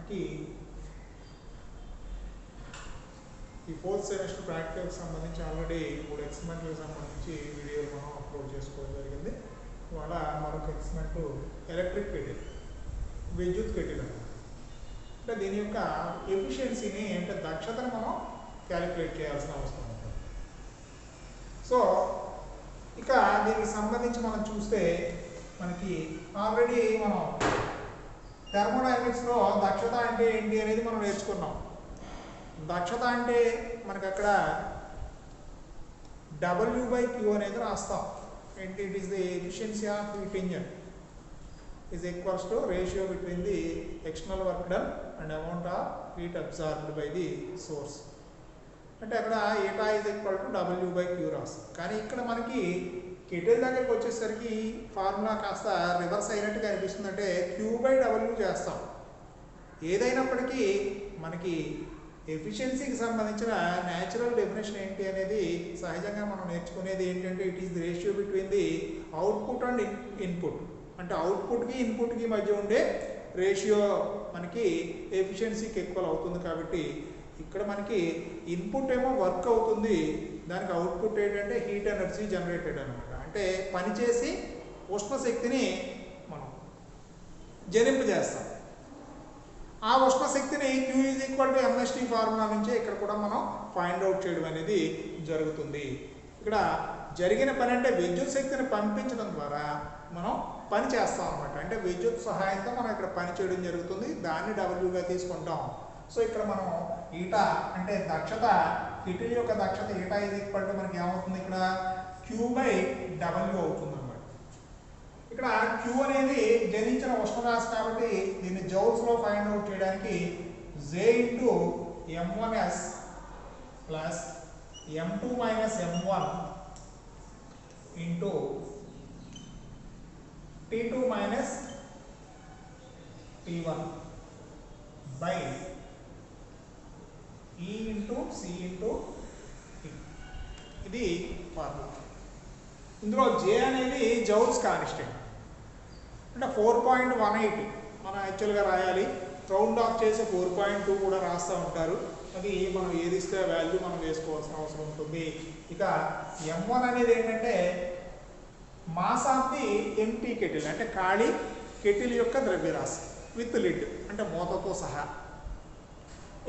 మనకి ఈ fourth semester ప్రాక్టికల్కి సంబంధించి ఆల్రెడీ 3 ఎక్స్పెరిమెంట్లకు సంబంధించి వీడియోలు మనం అప్లోడ్ చేసుకోవడం జరిగింది. ఇవాళ మరొక ఎక్స్పెరిమెంట్ ఎలక్ట్రిక్ కెటిల్, విద్యుత్ కెటిల్ అంటే దీని యొక్క ఎఫిషియన్సీని అంటే దక్షతను మనం క్యాలిక్యులేట్ చేయాల్సిన అవసరం ఉంటుంది. సో ఇక దీనికి సంబంధించి మనం చూస్తే మనకి ఆల్రెడీ మనం థర్మోడైనమిక్స్లో దక్షత అంటే ఏంటి అనేది మనం నేర్చుకున్నాం. దక్షత అంటే మనకు అక్కడ W/Q అనేది రాస్తాం. ఏంటి? It is the efficiency of heat engine is equals to ratio between the external work done and amount of heat absorbed by the source. అంటే అక్కడ eta is equal to W/Q రాస్తాం. కానీ ఇక్కడ మనకి కెటిల్ దగ్గరికి వచ్చేసరికి ఫార్ములా కాస్త reverse అయినట్టుగా అనిపిస్తుంది. అంటే Q/W చేస్తాం. ఏదైనప్పటికీ మనకి ఎఫిషియన్సీకి సంబంధించిన న్యాచురల్ డెఫినేషన్ ఏంటి అనేది సహజంగా మనం నేర్చుకునేది ఏంటంటే it is the ratio between the output and input. అంటే అవుట్పుట్కి ఇన్పుట్కి మధ్య ఉండే రేషియో మనకి ఎఫిషియన్సీకి ఈక్వల్ అవుతుంది. కాబట్టి ఇక్కడ మనకి ఇన్పుట్ ఏమో వర్క్ అవుతుంది, దానికి అవుట్పుట్ ఏంటంటే హీట్ ఎనర్జీ జనరేటెడ్ అనమాట. అంటే పనిచేసి ఉష్ణశక్తిని మనం జనింపజేస్తాం. ఆ ఉష్ణశక్తిని Q is equal to MST formula నుంచే ఇక్కడ కూడా మనం ఫైండ్ అవుట్ చేయడం అనేది జరుగుతుంది. ఇక్కడ జరిగిన పని అంటే విద్యుత్ శక్తిని పంపించడం ద్వారా మనం పని చేస్తాం అనమాట. అంటే విద్యుత్ సహాయంతో మనం ఇక్కడ పని చేయడం జరుగుతుంది, దాన్ని Wగా తీసుకుంటాం. సో ఇక్కడ మనం ఈటా అంటే దక్షత, కెటిల్ యొక్క దక్షత ఈటా ఈజ్ ఈక్వల్ టు మనకి ఏమవుతుంది ఇక్కడ Q/W అవుతుంది అనమాట. ఇక్కడ Q అనేది జనించిన ఉష్ణరాశి కాబట్టి దీన్ని జౌల్స్లో ఫైండ్ అవుట్ చేయడానికి J/M1s plus M2 - M1 into T2 - T1 by E into C into T. ఇది ఫార్ములా. ఇందులో J అనేది జౌల్స్ కాన్స్టెంట్ అంటే 4.18 మనం యాక్చువల్గా రాయాలి. రౌండ్ ఆఫ్ చేసి 4.2 కూడా రాస్తూ ఉంటారు. అది మనం ఏది ఇస్తే వాల్యూ మనం వేసుకోవాల్సిన అవసరం ఉంటుంది. ఇక M1 అనేది ఏంటంటే mass of the empty kettle అంటే ఖాళీ కెటిల్ యొక్క ద్రవ్యరాశి విత్ లిడ్ అంటే మూతతో సహా.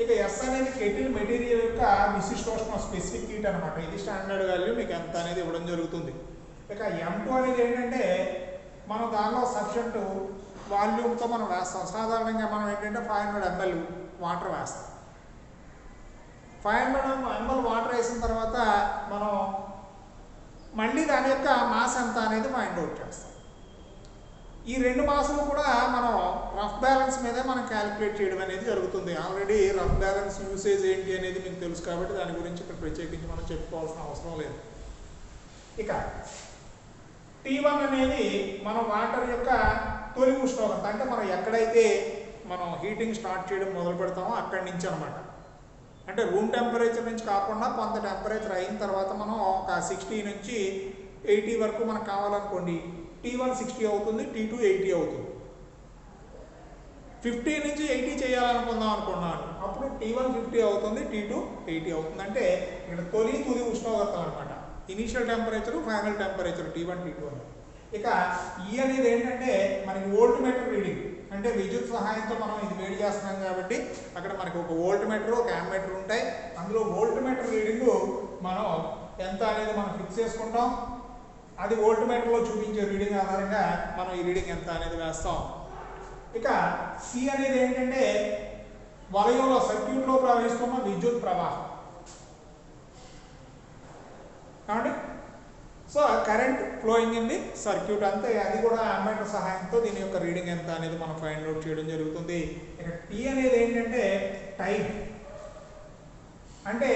ఇక S అనేది కెటిల్ మెటీరియల్ యొక్క విశిష్టోష్ణ స్పెసిఫిక్ హీట్ అనమాట. ఇది స్టాండర్డ్ వాల్యూ మీకు ఎంత అనేది ఇవ్వడం జరుగుతుంది. ఇక M2 అనేది ఏంటంటే మనం దానిలో సఫిషియంట్ వాల్యూమ్తో మనం వేస్తాం. సాధారణంగా మనం ఏంటంటే 500 ml వాటర్ వేస్తాం. 500 ml వాటర్ వేసిన తర్వాత మనం మళ్ళీ దాని యొక్క మాస్ ఎంత అనేది ఫైండ్ అవుట్ చేస్తాం. ఈ రెండు మాసులు కూడా మనం రఫ్ బ్యాలెన్స్ మీదే మనం క్యాలిక్యులేట్ చేయడం అనేది జరుగుతుంది. ఆల్రెడీ రఫ్ బ్యాలెన్స్ యూసేజ్ ఏంటి అనేది మీకు తెలుసు కాబట్టి దాని గురించి ఇక్కడ ప్రత్యేకించి మనం చెప్పుకోవాల్సిన అవసరం లేదు. ఇక T1 అనేది మనం వాటర్ యొక్క తొలి ఉష్ణోగ్రత అంటే మనం ఎక్కడైతే మనం హీటింగ్ స్టార్ట్ చేయడం మొదలు పెడతామో అక్కడి నుంచి అనమాట. అంటే రూమ్ టెంపరేచర్ నుంచి కాకుండా కొంత టెంపరేచర్ అయిన తర్వాత మనం ఒక 60 నుంచి 80 వరకు మనకు కావాలనుకోండి T1 60 అవుతుంది, T2 80 అవుతుంది. 50 నుంచి 80 చేయాలనుకుందాం అనుకున్నాను, అప్పుడు T1 50 అవుతుంది, T2 80 అవుతుంది. అంటే ఇక్కడ తుది ఉష్ణోగ్రత అనమాట. Initial temperature, final temperature T1 T2 అని. ఇక E అనేది ఏంటంటే మనకి వోల్ట్ మీటర్ రీడింగ్ అంటే విద్యుత్ సహాయంతో మనం ఇది వేడి చేస్తున్నాం కాబట్టి అక్కడ మనకి ఒక వోల్ట్ మీటర్, ఒక యామ్మీటర్ ఉంటాయి. అందులో వోల్ట్ మీటర్ రీడింగ్ మనం ఎంత అనేది మనం ఫిక్స్ చేసుకుంటాం. అది వోల్ట్ మీటర్లో చూపించే రీడింగ్ ఆధారంగా మనం ఈ రీడింగ్ ఎంత అనేది వేస్తాం. ఇక C అనేది ఏంటంటే వలయంలో సర్క్యూట్లో ప్రవహిస్తున్న విద్యుత్ ప్రవాహం కాబట్టి so current flowing in the circuit అంతే. అది కూడా అమ్మీటర్ సహాయంతో దీని యొక్క రీడింగ్ ఎంత అనేది మనం ఫైండ్ అవుట్ చేయడం జరుగుతుంది. ఇక T అనేది ఏంటంటే టైం అంటే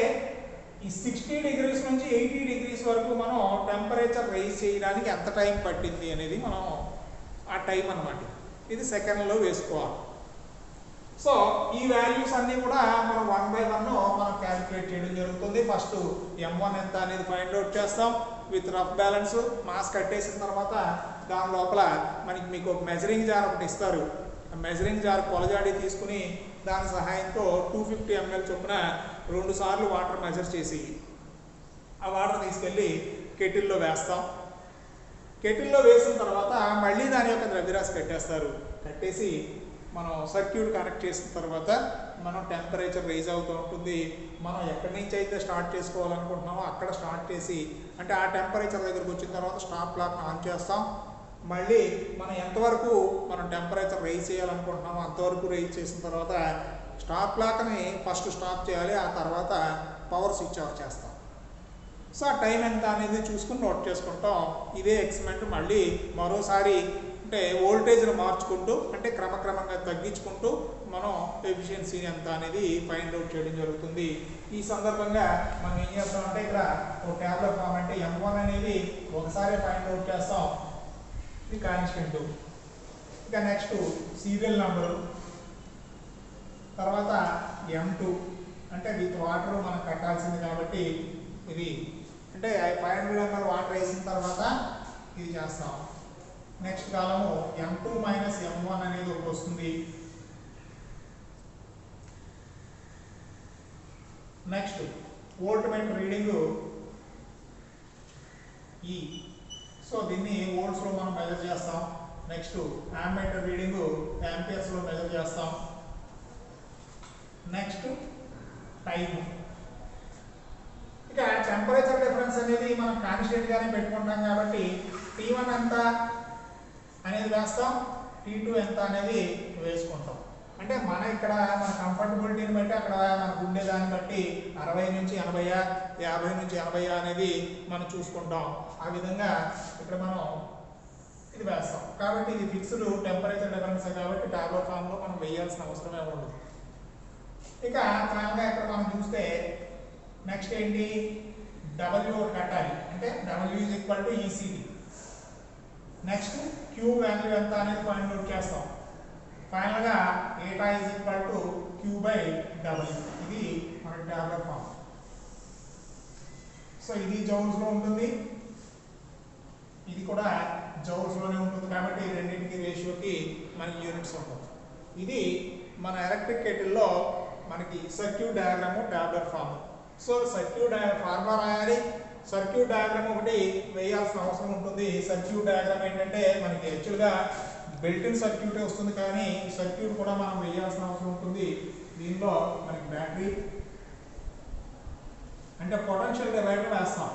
ఈ 60 డిగ్రీస్ నుంచి 80 డిగ్రీస్ వరకు మనం టెంపరేచర్ రైజ్ చేయడానికి ఎంత టైం పట్టింది అనేది మనం ఆ టైం అన్నమాట. ఇది సెకండ్లో వేసుకోవాలి. సో ఈ వాల్యూస్ అన్నీ కూడా మనం 1 by 1 మనం క్యాలిక్యులేట్ చేయడం జరుగుతుంది. ఫస్ట్ M1 ఎంత అనేది ఫైండ్ అవుట్ చేస్తాం విత్ రఫ్ బ్యాలెన్స్. మాస్ కట్టేసిన తర్వాత దాని లోపల మీకు ఒక మెజరింగ్ జార్ ఒకటి ఇస్తారు. మెజరింగ్ జార్ కొలజాడి తీసుకుని దాని సహాయంతో 250 ml చొప్పున 2 సార్లు వాటర్ మెజర్ చేసి ఆ వాటర్ తీసుకెళ్ళి కెటిల్లో వేస్తాం. కెటిల్లో వేసిన తర్వాత మళ్ళీ దాని యొక్క ద్రవ్యరాశి కట్టేసి మనం సర్క్యూట్ కనెక్ట్ చేసిన తర్వాత మనం టెంపరేచర్ రైజ్ అవుతూ ఉంటుంది. మనం ఎక్కడి నుంచి అయితే స్టార్ట్ చేసుకోవాలనుకుంటున్నామో అక్కడ స్టార్ట్ చేసి అంటే ఆ టెంపరేచర్ దగ్గరకు వచ్చిన తర్వాత స్టాప్ క్లాక్ ఆన్ చేస్తాం. మళ్ళీ మనం ఎంతవరకు మనం టెంపరేచర్ రైజ్ చేయాలనుకుంటున్నామో అంతవరకు రైజ్ చేసిన తర్వాత స్టాప్ క్లాక్ని ఫస్ట్ స్టాప్ చేయాలి, ఆ తర్వాత పవర్ స్విచ్ ఆఫ్ చేస్తాం. సో ఆ టైం ఎంత అనేది చూసుకుని నోట్ చేసుకుంటాం. ఇదే ఎక్స్పెరిమెంట్ మళ్ళీ మరోసారి అంటే వోల్టేజ్ను మార్చుకుంటూ అంటే క్రమక్రమంగా తగ్గించుకుంటూ మనం ఎఫిషియన్సీ ఎంత అనేది ఫైండ్ అవుట్ చేయడం జరుగుతుంది. ఈ సందర్భంగా మనం ఏం చేస్తామంటే ఇక్కడ ఒక ట్యాబ్లెట్ ఫామ్ అంటే M1 అనేది ఒకసారి ఫైండ్ అవుట్ చేస్తాం, ఇది కాన్స్టెంట్. ఇక నెక్స్ట్ సీరియల్ నెంబరు, తర్వాత M2 అంటే విత్ వాటర్ మనం కట్టాల్సింది కాబట్టి ఇది అంటే 500 ml వాటర్ వేసిన తర్వాత ఇది చేస్తాం. నెక్స్ట్ కాలము M2 మైనస్ M1 అనేది ఒకటి వస్తుంది. Next volt meter reading E, so దీన్ని వోల్ట్స్లో మనం మెజర్ చేస్తాం. నెక్స్ట్ ఆమ్మీటర్ రీడింగ్ యాంపియర్స్లో మెజర్ చేస్తాం. Next time. ఇక టెంపరేచర్ డిఫరెన్స్ అనేది మనం కాన్స్టెంట్గానే పెట్టుకుంటాం కాబట్టి T1 ఎంత అనేది వేస్తాం, T2 ఎంత అనేది వేసుకుంటాం. అంటే మన ఇక్కడ మన కంఫర్టబిలిటీని బట్టి అక్కడ మనకు ఉండే దాన్ని బట్టి 60 నుంచి 80, 50 నుంచి 80 అనేది మనం చూసుకుంటాం. ఆ విధంగా ఇక్కడ మనం ఇది వేస్తాం. కాబట్టి ఇది ఫిక్స్డ్ టెంపరేచర్ డిఫరెన్స్ కాబట్టి టాబ్లెట్ ఫామ్లో మనం వేయాల్సిన అవసరమే ఉండదు. ఇక ఫైనల్గా ఇక్కడ మనం చూస్తే నెక్స్ట్ ఏంటి, W కట్టాలి అంటే W=ECD. నెక్స్ట్ Q వాల్యూ ఎంత అనేది ఫైండ్ అవుట్ చేస్తాం. ఫైనల్గా Q/W, ఇది మన టాబ్లెట్ ఫామ్. సో ఇది జౌల్స్లో ఉంటుంది, ఇది కూడా జౌల్స్లోనే ఉంటుంది కాబట్టి రెండింటికి రేషియోకి మనకి యూనిట్స్ ఉంటుంది. ఇది మన ఎలక్ట్రిక్ కెటిల్లో మనకి circuit diagram tablet form. So circuit formula రాయాలి, సర్క్యూట్ డయాగ్రామ్ ఒకటి వేయాల్సిన అవసరం ఉంటుంది. సర్క్యూట్ డయాగ్రామ్ ఏంటంటే మనకి యాక్చువల్గా బిల్ట్-ఇన్ సర్క్యూట్ వస్తుంది కానీ సర్క్యూట్ కూడా మనం వేయాల్సిన అవసరం ఉంటుంది. దీనిలో మనకి బ్యాటరీ అంటే పొటెన్షియల్ డివైడర్ వేస్తాం.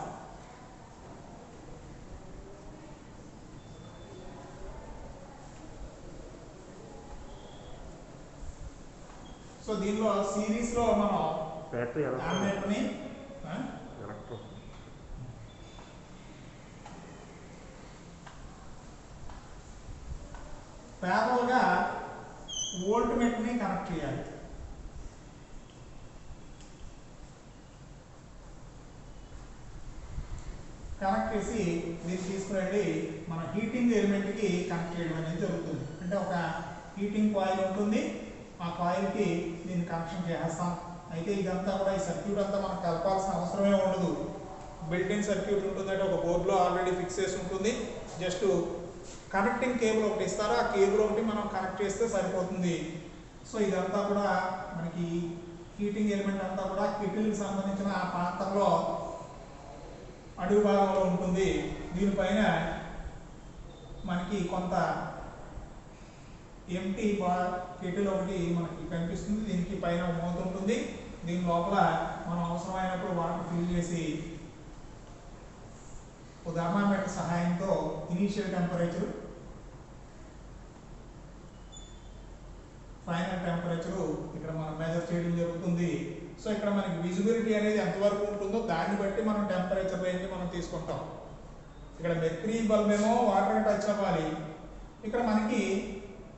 సో దీనిలో సిరీస్లో మనం ఆమ్మీటర్ని ప్యారలల్గా వోల్ట్ మీటర్ని కనెక్ట్ చేయాలి. కనెక్ట్ చేసి దీన్ని తీసుకురండి మన హీటింగ్ ఎలిమెంట్కి కనెక్ట్ చేయడం అనేది జరుగుతుంది. అంటే ఒక హీటింగ్ కాయిల్ ఉంటుంది, ఆ కాయిల్కి దీన్ని కనెక్షన్ చేస్తాం. అయితే ఇదంతా కూడా ఈ సర్క్యూట్ అంతా మనకు కలపాల్సిన అవసరమే ఉండదు. బిల్ట్-ఇన్ సర్క్యూట్ ఉంటుందంటే ఒక బోర్డులో ఆల్రెడీ ఫిక్స్ చేసి ఉంటుంది. జస్ట్ కనెక్టింగ్ కేబుల్ ఒకటి ఇస్తారు, ఆ కేబుల్ ఒకటి మనం కనెక్ట్ చేస్తే సరిపోతుంది. సో ఇదంతా కూడా మనకి హీటింగ్ ఎలిమెంట్ అంతా కూడా కెటిల్కి సంబంధించిన ఆ పాత్రలో అడుగు భాగంలో ఉంటుంది. దీనిపైన మనకి కొంత ఎంటీ కెటిల్ ఒకటి మనకి కనిపిస్తుంది. దీనికి పైన మూత ఉంటుంది. దీని లోపల మనం అవసరమైనప్పుడు వాటర్ ఫిల్ చేసి థర్మామీటర్ సహాయంతో ఇనీషియల్ టెంపరేచర్, ఫైనల్ టెంపరేచర్ ఇక్కడ మనం మెజర్ చేయడం జరుగుతుంది. సో ఇక్కడ మనకి విజిబిలిటీ అనేది ఎంతవరకు ఉంటుందో దాన్ని బట్టి మనం టెంపరేచర్ రేంజ్ మనం తీసుకుంటాం. ఇక్కడ మెర్క్యూరీ బల్బ్ ఏమో వాటర్ టచ్ అవ్వాలి, ఇక్కడ మనకి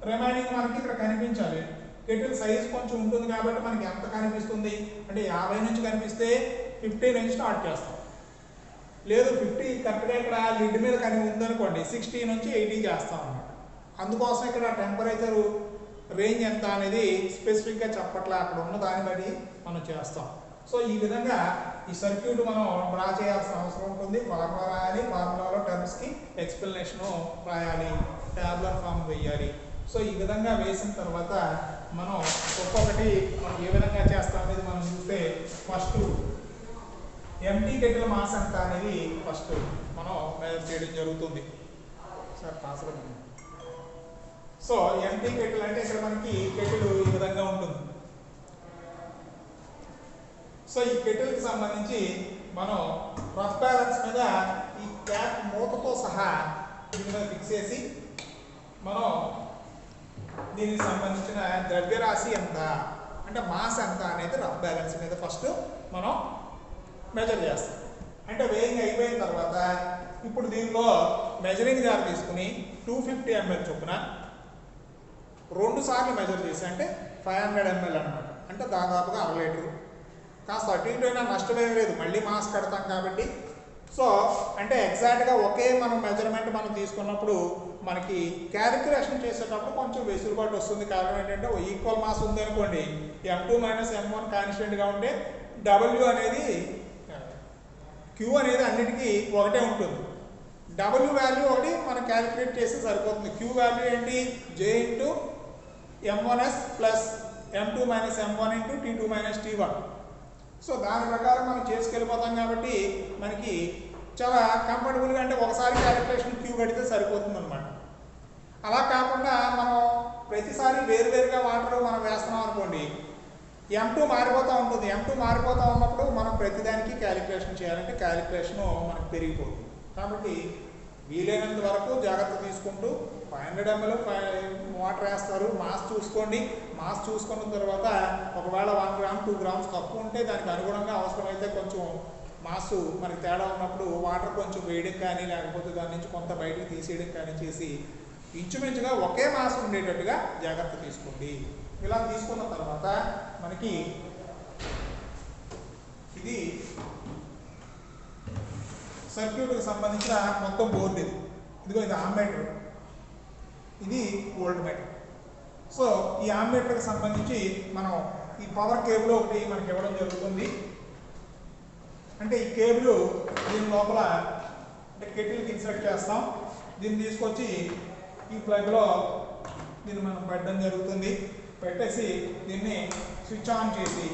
రిమైనింగ్ మనకి ఇక్కడ కనిపించాలి. కెటిల్ సైజ్ కొంచెం ఉంటుంది కాబట్టి మనకి ఎంత కనిపిస్తుంది అంటే 50 నుంచి కనిపిస్తే 50 నుంచి స్టార్ట్ చేస్తాం. లేదు 50 కరెక్ట్గా ఇక్కడ లిడ్ మీద ఉందనుకోండి 60 నుంచి 80 చేస్తాం అన్నమాట. అందుకోసం ఇక్కడ టెంపరేచర్ రేంజ్ ఎంత అనేది స్పెసిఫిక్గా చెప్పట్లా, అక్కడ ఉన్న దాన్ని బట్టి మనం చేస్తాం. సో ఈ విధంగా ఈ సర్క్యూట్ మనం డ్రా చేయాల్సిన అవసరం ఉంటుంది. ఫార్ములా రాయాలి, ఫార్ములాలో టర్మ్స్కి ఎక్స్ప్లెనేషను రాయాలి, టాబ్లెట్ ఫామ్ వేయాలి. సో ఈ విధంగా వేసిన తర్వాత మనం ఒక్కొక్కటి మనం ఏ విధంగా చేస్తాం అనేది మనం చూస్తే ఫస్ట్ ఎంటీ కెటిల్ మాస్ ఎంత అనేది ఫస్ట్ మనం మెజర్ చేయడం జరుగుతుంది. సార్ పాసలు. సో ఎంటీ కెటిల్ అంటే ఇక్కడ మనకి కెటిల్ ఈ విధంగా ఉంటుంది. సో ఈ కెటిల్కి సంబంధించి మనం రఫ్ బ్యాలెన్స్ మీద ఈ క్యాప్ మూతతో సహా దీని మీద ఫిక్స్ చేసి మనం దీనికి సంబంధించిన ద్రవ్యరాశి ఎంత అంటే మాస్ ఎంత అనేది రఫ్ బ్యాలెన్స్ మీద ఫస్ట్ మనం మెజర్ చేస్తాం. అంటే వేయింగ్ అయిపోయిన తర్వాత ఇప్పుడు దీనిలో మెజరింగ్ జార్ తీసుకుని 250 ml చొప్పున 2 సార్లు మెజర్ చేసి అంటే 500 ml అనమాట. అంటే దాదాపుగా 1/2 లీటరు. కాస్త అటు ఇటు అయినా నష్టమేం లేదు, మళ్ళీ మాస్ కడతాం కాబట్టి. సో అంటే ఎగ్జాక్ట్గా ఒకే మనం మెజర్మెంట్ మనం తీసుకున్నప్పుడు మనకి క్యాలిక్యులేషన్ చేసేటప్పుడు కొంచెం వెసులుబాటు వస్తుంది. కారణం ఏంటంటే ఈక్వల్ మాస్ ఉంది అనుకోండి, M2 - M1 కాన్స్టెంట్గా ఉంటే W అనేది Q అనేది అన్నిటికీ ఒకటే ఉంటుంది. W వాల్యూ ఒకటి మనం క్యాలిక్యులేట్ చేస్తే సరిపోతుంది. Q వాల్యూ ఏంటి? J × M1s plus M2 - M1 × T2 - T1. So దాని ప్రకారం మనం చేసుకెళ్ళిపోతాం కాబట్టి మనకి చాలా కంఫర్టబుల్గా అంటే ఒకసారి క్యాలిక్యులేషన్ Q కడితే సరిపోతుంది అనమాట. అలా కాకుండా మనం ప్రతిసారి వేరువేరుగా వాటర్ మనం వేస్తున్నాం అనుకోండి, M2 మారిపోతూ ఉంటుంది. M2 మారిపోతూ ఉన్నప్పుడు మనం ప్రతిదానికి క్యాలిక్యులేషన్ చేయాలంటే క్యాలిక్యులేషను మనకు పెరిగిపోతుంది. కాబట్టి వీలైనంత వరకు జాగ్రత్త తీసుకుంటూ 500 ml వాటర్ వేస్తారు. మాస్ చూసుకోండి. మాస్ చూసుకున్న తర్వాత ఒకవేళ 1 గ్రామ్ 2 గ్రామ్స్ తక్కువ ఉంటే దానికి అనుగుణంగా అవసరమైతే కొంచెం మాస్ మనకి తేడా ఉన్నప్పుడు వాటర్ కొంచెం వేయడం కానీ లేకపోతే దాని నుంచి కొంత బయటకు తీసేయడం కానీ చేసి ఇంచుమించుగా ఒకే మాస్ ఉండేటట్టుగా జాగ్రత్త తీసుకోండి. ఇలా తీసుకున్న తర్వాత మనకి ఇది సర్క్యూట్కి సంబంధించిన మొత్తం బోర్డు ఇది. ఇదిగో ఇది ఆమ్మీటర్, ఇది వోల్ట్ మీటర్. సో ఈ ఆమ్మీటర్కి సంబంధించి మనం ఈ పవర్ కేబుల్ ఒకటి మనకి ఇవ్వడం జరుగుతుంది. అంటే ఈ కేబుల్ దీని లోపల అంటే కెటిల్కి ఇన్సర్ట్ చేస్తాం. దీన్ని తీసుకొచ్చి ఈ ప్లగ్లో దీన్ని మనం పెట్టడం జరుగుతుంది. పెట్టేసి దీన్ని స్విచ్ ఆన్ చేసి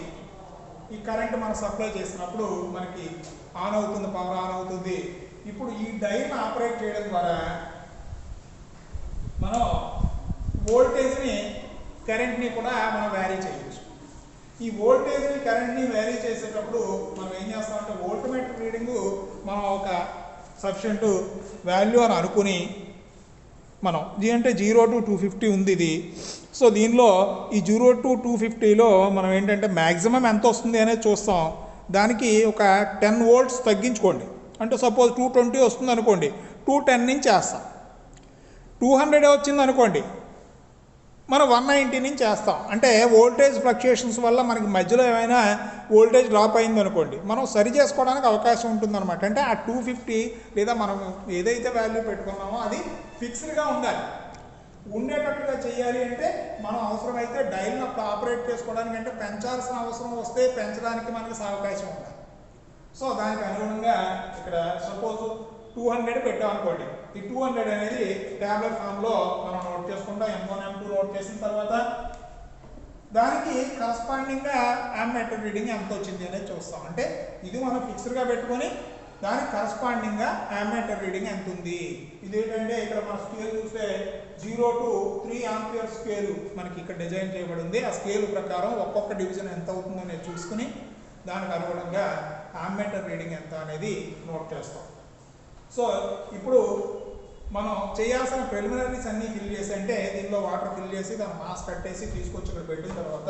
ఈ కరెంట్ మనం సప్లై చేసినప్పుడు మనకి ఆన్ అవుతుంది, పవర్ ఆన్ అవుతుంది. ఇప్పుడు ఈ డైల్ని ఆపరేట్ చేయడం ద్వారా మనం వోల్టేజ్ని కరెంట్ని కూడా మనం వ్యారీ చేయవచ్చు. ఈ వోల్టేజ్ని కరెంట్ని వ్యారీ చేసేటప్పుడు మనం ఏం చేస్తామంటే వోల్ట్ మీటర్ రీడింగు మనం ఒక సఫిషియెంట్ వాల్యూ అని అనుకుని మనం అంటే 0 to 250 ఉంది ఇది. సో దీనిలో ఈ 0 to 250లో మనం ఏంటంటే మ్యాక్సిమం ఎంత వస్తుంది అనేది చూస్తాం. దానికి ఒక 10 volts తగ్గించుకోండి. అంటే సపోజ్ 220 వస్తుంది అనుకోండి, 210 నుంచి వేస్తాం. 200 వచ్చింది అనుకోండి, మనం 190 నుంచి వేస్తాం. అంటే వోల్టేజ్ ఫ్లక్చుయేషన్స్ వల్ల మనకి మధ్యలో ఏమైనా వోల్టేజ్ డ్రాప్ అయింది అనుకోండి, మనం సరి చేసుకోవడానికి అవకాశం ఉంటుందన్నమాట. అంటే ఆ 250 లేదా మనం ఏదైతే వాల్యూ పెట్టుకున్నామో అది ఫిక్స్డ్గా ఉండాలి. ఉండేటట్టుగా చేయాలి అంటే మనం అవసరమైతే డైల్ని అప్పుడు ఆపరేట్ చేసుకోవడానికి అంటే పెంచాల్సిన అవసరం వస్తే పెంచడానికి మనకి అవకాశం ఉండాలి. సో దానికి అనుగుణంగా ఇక్కడ సపోజ్ 200 పెట్టాం అనుకోండి, ఈ 200 అనేది ట్యాబ్లెట్ ఫామ్లో మనం నోట్ చేసుకుంటాం. M1 M2 నోట్ చేసిన తర్వాత దానికి కరస్పాండింగ్గా ఆమ్మీటర్ రీడింగ్ ఎంత వచ్చింది అనేది చూస్తాం. అంటే ఇది మనం ఫిక్స్డ్గా పెట్టుకొని దానికి కరస్పాండింగ్గా ఆమ్మీటర్ రీడింగ్ ఎంత ఉంది. ఇది ఏంటంటే ఇక్కడ మన స్కేల్ చూస్తే 0 to 3 ఆంపియర్ స్కేల్ మనకి ఇక్కడ డిజైన్ చేయబడింది. ఆ స్కేల్ ప్రకారం ఒక్కొక్క డివిజన్ ఎంత అవుతుందో అనేది చూసుకుని దానికి అనుగుణంగా ఆమ్మీటర్ రీడింగ్ ఎంత అనేది నోట్ చేస్తాం. సో ఇప్పుడు మనం చేయాల్సిన ప్రిలిమినరీస్ అన్నీ ఫిల్ చేసి అంటే దీనిలో వాటర్ ఫిల్ చేసి దాన్ని మాస్ కట్టేసి తీసుకొచ్చి ఇక్కడ పెట్టిన తర్వాత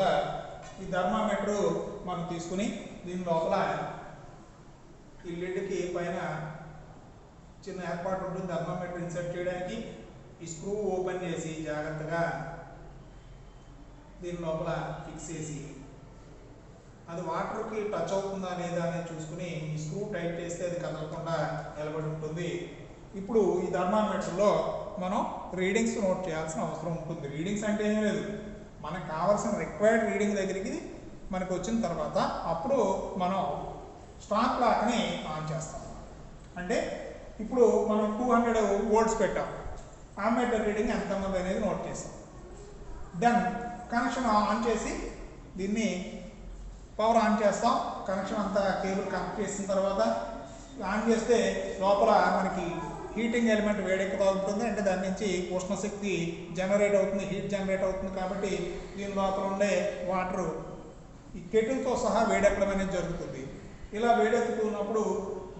ఈ థర్మామీటర్ మనం తీసుకుని దీని లోపల ఈ లిడ్కి పైన చిన్న ఏర్పాటు ఉంటుంది థర్మామీటర్ ఇన్సర్ట్ చేయడానికి. ఈ స్క్రూ ఓపెన్ చేసి జాగ్రత్తగా దీని లోపల ఫిక్స్ చేసి అది వాటర్కి టచ్ అవుతుందా లేదా అనేది చూసుకుని ఈ స్క్రూ టైట్ చేస్తే అది కదలకుండా నిలబడి ఉంటుంది. ఇప్పుడు ఈ థర్మామీటర్లో మనం రీడింగ్స్ నోట్ చేయాల్సిన అవసరం ఉంటుంది. రీడింగ్స్ అంటే ఏమీ లేదు, మనకు కావాల్సిన రిక్వైర్డ్ రీడింగ్ దగ్గరికి మనకు వచ్చిన తర్వాత అప్పుడు మనం స్టార్ట్ క్లాక్ని ఆన్ చేస్తాం. అంటే ఇప్పుడు మనం 200 volts పెట్టాం, ఆమ్మీటర్ రీడింగ్ ఎంత ఉంది అనేది నోట్ చేస్తాం. దెన్ కనెక్షన్ ఆన్ చేసి దీన్ని పవర్ ఆన్ చేస్తాం. కనెక్షన్ అంతా కేబుల్ కనెక్ట్ చేసిన తర్వాత ఆన్ చేస్తే లోపల మనకి హీటింగ్ ఎలిమెంట్ వేడెక్కుతూ ఉంటుంది. అంటే దాని నుంచి ఉష్ణశక్తి జనరేట్ అవుతుంది, హీట్ జనరేట్ అవుతుంది. కాబట్టి దీని లోపల ఉండే వాటరు ఈ కెటిల్తో సహా వేడెక్కడం అనేది జరుగుతుంది. ఇలా వేడెక్కుతున్నప్పుడు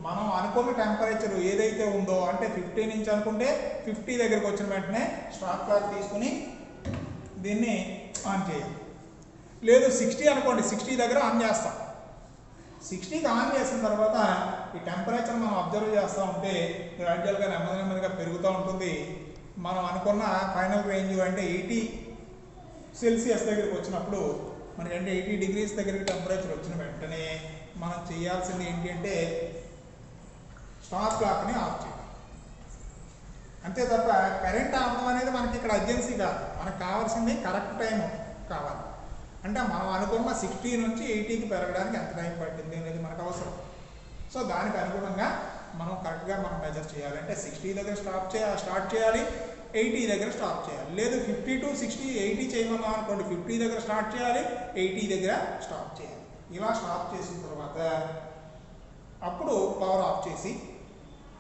మనం అనుకున్న టెంపరేచర్ ఏదైతే ఉందో, అంటే 50 నుంచి అనుకుంటే 50 దగ్గరికి వచ్చిన వెంటనే స్టాప్ క్లాక్ తీసుకుని దీన్ని ఆన్ చేయాలి. లేదు 60 అనుకోండి, 60 దగ్గర ఆన్ చేస్తాం. 60కి ఆన్ చేసిన తర్వాత ఈ టెంపరేచర్ మనం అబ్జర్వ్ చేస్తూ ఉంటే గ్రాడ్యువల్గా నెమ్మదిగా పెరుగుతూ ఉంటుంది. మనం అనుకున్న ఫైనల్ రేంజ్ అంటే 80 సెల్సియస్ దగ్గరికి వచ్చినప్పుడు, మనకంటే 80 డిగ్రీస్ దగ్గరికి టెంపరేచర్ వచ్చిన వెంటనే మనం చేయాల్సింది ఏంటి అంటే స్టాప్ క్లాక్ని ఆఫ్ చేయాలి. అంతే తప్ప కరెంట్ ఆపడం అనేది మనకి ఇక్కడ అర్జెన్సీ కాదు. మనకు కావాల్సింది కరెక్ట్ టైం కావాలి. అంటే మనం అనుకున్న 60 నుంచి 80కి పెరగడానికి ఎంత టైం పట్టింది అనేది మనకు అవసరం. సో దానికి అనుగుణంగా మనం కరెక్ట్గా మనం మెజర్ చేయాలి. అంటే 60 దగ్గర స్టార్ట్ చేయాలి, 80 దగ్గర స్టాప్ చేయాలి. లేదు 50 to 60, 80 చేయమన్నాం అనుకోండి, 50 దగ్గర స్టార్ట్ చేయాలి, 80 దగ్గర స్టాప్ చేయాలి. ఇలా స్టాప్ చేసిన తర్వాత అప్పుడు పవర్ ఆఫ్ చేసి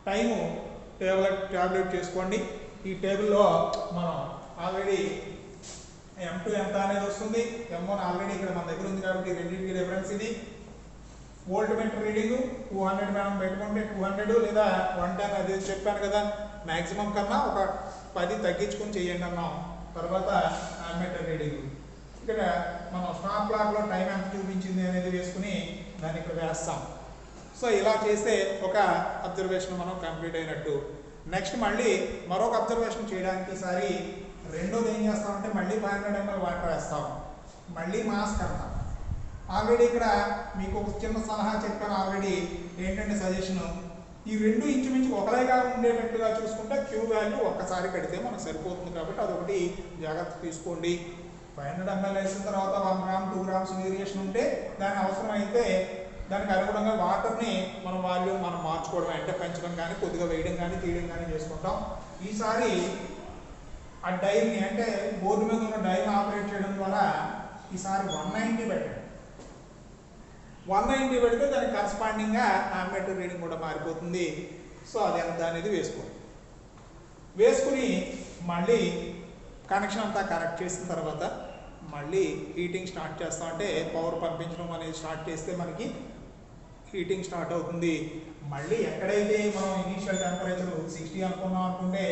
టైము ట్యాబ్లెట్ చేసుకోండి. ఈ టేబుల్లో మనం ఆల్రెడీ M2 ఎంత అనేది వస్తుంది, M1 ఆల్రెడీ ఇక్కడ మన దగ్గర ఉంది కాబట్టి రెండింటికి డిఫరెన్స్ ఇది. వోల్ట్ మీటర్ రీడింగ్ 200 మనం పెట్టుకుంటే 200 లేదా 110 అది చెప్పాను కదా. మ్యాక్సిమం కన్నా ఒక 10 తగ్గించుకొని చేయండి అన్నాం. తర్వాత మీటర్ రీడింగ్ ఇక్కడ మనం స్టాప్ క్లాక్లో టైం ఎంత చూపించింది అనేది వేసుకుని దాన్ని ఇక్కడ వేస్తాం. సో ఇలా చేస్తే ఒక అబ్జర్వేషన్ మనం కంప్లీట్ అయినట్టు. నెక్స్ట్ మళ్ళీ మరొక అబ్జర్వేషన్ చేయడానికి ఈసారి రెండోది ఏం చేస్తామంటే మళ్ళీ 500 ml వాటర్ వేస్తాం, మళ్ళీ మాస్క్ అంటాం. ఆల్రెడీ ఇక్కడ మీకు ఒక చిన్న సలహా చెప్పాను ఆల్రెడీ. ఏంటంటే సజెషను, ఈ రెండు ఇంచుమించు ఒకలాగా ఉండేటట్టుగా చూసుకుంటే క్యూ వాల్యూ ఒక్కసారి కడితే మనకు సరిపోతుంది. కాబట్టి అదొకటి జాగ్రత్త తీసుకోండి. 500 ml వేసిన తర్వాత 1 గ్రామ్ 2 గ్రామ్స్ వేరియేషన్ ఉంటే దాని అవసరం అయితే దానికి అనుగుణంగా వాటర్ని మనం వాల్యూమ్ మనం మార్చుకోవడం, అంటే పెంచడం కానీ కొద్దిగా వేయడం కానీ తీయడం కానీ చేసుకుంటాం. ఈసారి ఆ డైల్ని అంటే బోర్డు మీద ఉన్న డైల్ని ఆపరేట్ చేయడం ద్వారా ఈసారి 190 పెట్టండి. 190 పెడితే దానికి కరస్పాండింగ్గా ఆమ్మీటర్ రీడింగ్ కూడా మారిపోతుంది. సో అది ఎంత అనేది వేసుకుని మళ్ళీ కనెక్షన్ అంతా కనెక్ట్ చేసిన తర్వాత మళ్ళీ హీటింగ్ స్టార్ట్ చేస్తాం. అంటే పవర్ పంపించడం అనేది స్టార్ట్ చేస్తే మనకి హీటింగ్ స్టార్ట్ అవుతుంది. మళ్ళీ ఎక్కడైతే మనం ఇనీషియల్ టెంపరేచర్ 60 అనుకున్నాం అనుకుంటే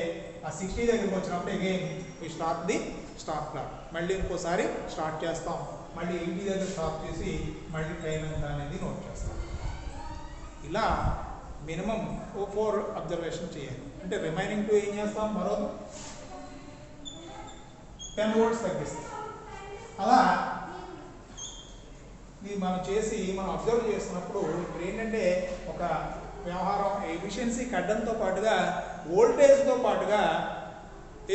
ఆ 60 దగ్గరికి వచ్చినప్పుడు అగైన్ ఈ స్టాప్ క్లాక్ మళ్ళీ ఇంకోసారి స్టార్ట్ చేస్తాం. మళ్ళీ 80 దగ్గర స్టాప్ చేసి మళ్ళీ టైం ఎంత అనేది నోట్ చేస్తాం. ఇలా మినిమం 4 అబ్జర్వేషన్ చేయాలి. అంటే రిమైనింగ్ 2 ఏం చేస్తాం, మరో 10 volts తగ్గిస్తాం. అలా ఇది మనం చేసి మనం అబ్జర్వ్ చేస్తున్నప్పుడు ఇప్పుడు ఏంటంటే ఒక వ్యవహారం ఎఫిషియన్సీ కడ్డంతో పాటుగా వోల్టేజ్తో పాటుగా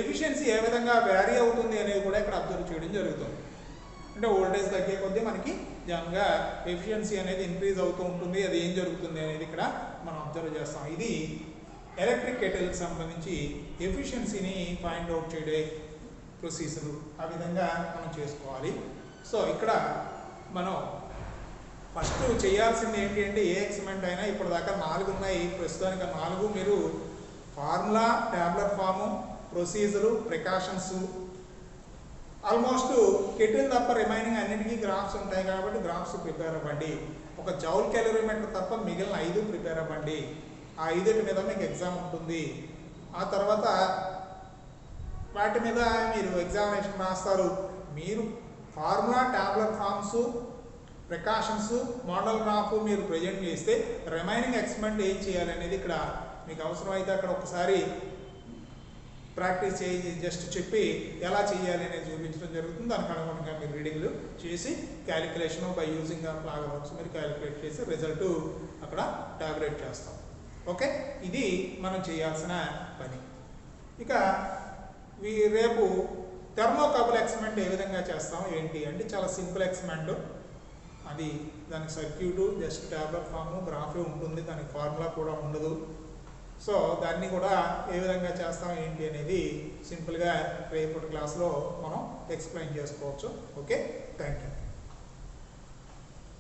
ఎఫిషియన్సీ ఏ విధంగా వ్యారీ అవుతుంది అనేది కూడా ఇక్కడ అబ్జర్వ్ చేయడం జరుగుతుంది. అంటే వోల్టేజ్ తగ్గే కొద్దీ మనకి జనరల్గా ఎఫిషియన్సీ అనేది ఇంక్రీజ్ అవుతూ ఉంటుంది. అది ఏం జరుగుతుంది అనేది ఇక్కడ మనం అబ్జర్వ్ చేస్తాం. ఇది ఎలక్ట్రిక్ కెటిల్కి సంబంధించి ఎఫిషియన్సీని ఫైండ్ అవుట్ చేయడే ప్రొసీజర్. ఆ విధంగా మనం చేసుకోవాలి. సో ఇక్కడ మనం ఫస్ట్ చేయాల్సింది ఏంటి అంటే ఏ ఎక్స్పెరిమెంట్ అయినా ఇప్పుడు దాకా 4 ఉన్నాయి. ప్రస్తుతానికి 4 మీరు formula, tablet form, procedure, precautions, almost kettle తప్ప రిమైనింగ్ అన్నిటికీ గ్రాఫ్స్ ఉంటాయి కాబట్టి గ్రాఫ్స్ ప్రిపేర్ అవ్వండి. ఒక జౌల్ క్యాలరీమీటర్ తప్ప మిగిలిన 5 ప్రిపేర్ అవ్వండి. ఆ 5 మీద మీకు ఎగ్జామ్ ఉంటుంది. ఆ తర్వాత వాటి మీద మీరు ఎగ్జామినేషన్ రాస్తారు. మీరు formula, tablet forms, precautions, model graph మీరు ప్రజెంట్ చేస్తే రిమైనింగ్ ఎక్స్పెరిమెంట్ ఏం చేయాలి అనేది ఇక్కడ మీకు అవసరమైతే అక్కడ ఒకసారి ప్రాక్టీస్ చేసి జస్ట్ చెప్పి ఎలా చేయాలి అనేది చూపించడం జరుగుతుంది. దానికి అనుగుణంగా మీరు రీడింగ్లు చేసి క్యాలిక్యులేషన్ బై యూజింగ్ ఫ్లాగర్ వర్క్స్ మీరు క్యాలిక్యులేట్ చేసి రిజల్ట్ అక్కడ టాబ్లెట్ చేస్తాం. ఓకే, ఇది మనం చేయాల్సిన పని. ఇక రేపు థర్మోకపుల్ ఎక్స్పెరిమెంట్ ఏ విధంగా చేస్తాం ఏంటి అంటే చాలా సింపుల్ ఎక్స్పెరిమెంట్. అది దానికి సర్క్యూటు జస్ట్ ట్యాబ్లెట్ ఫాము గ్రాఫే ఉంటుంది. దానికి ఫార్ములా కూడా ఉండదు. సో దాన్ని కూడా ఏ విధంగా చేస్తాం ఏంటి అనేది సింపుల్గా రేపటి క్లాస్లో మనం ఎక్స్ప్లెయిన్ చేసుకోవచ్చు. Okay, thank you.